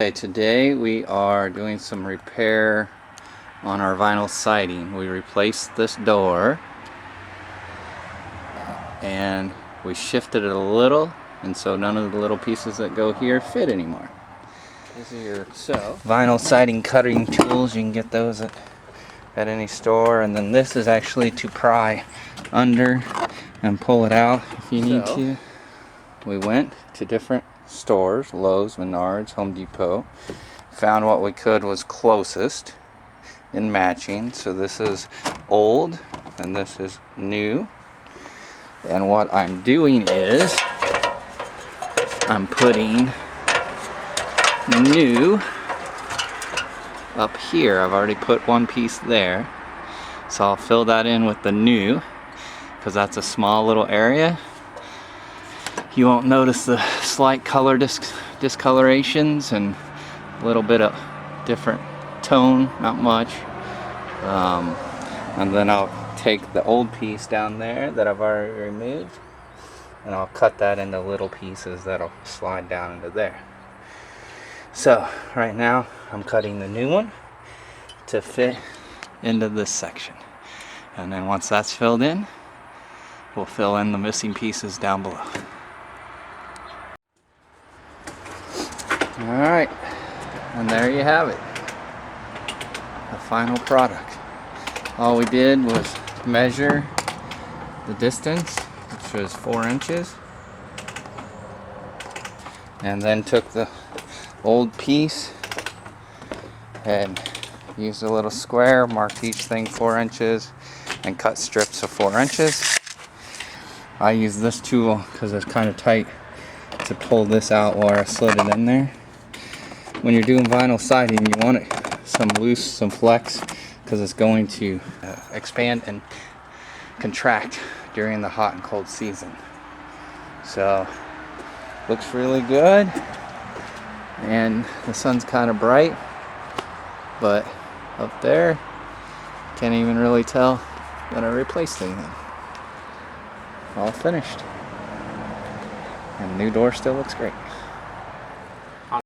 Okay, today we are doing some repair on our vinyl siding. We replaced this door and we shifted it a little, and so none of the little pieces that go here fit anymore. These are your vinyl siding cutting tools. You can get those at any store, and then this is actually to pry under and pull it out if you need to. We went to different stores, Lowe's, Menards, Home Depot, found what we could was closest in matching. So this is old and this is new, and what I'm doing is I'm putting new up here. I've already put one piece there, so I'll fill that in with the new because that's a small little area. You won't notice the slight color discolorations and a little bit of different tone, not much. And then I'll take the old piece down there that I've already removed and I'll cut that into little pieces that'll slide down into there. So right now I'm cutting the new one to fit into this section, and then once that's filled in, we'll fill in the missing pieces down below. Alright, and there you have it, the final product. All we did was measure the distance, which was 4 inches, and then took the old piece and used a little square, marked each thing 4 inches, and cut strips of 4 inches. I use this tool because it's kind of tight to pull this out while I slid it in there. When you're doing vinyl siding, you want it some loose, some flex, because it's going to expand and contract during the hot and cold season. So looks really good, and the sun's kind of bright, but up there can't even really tell that I replaced anything. All finished, and the new door still looks great.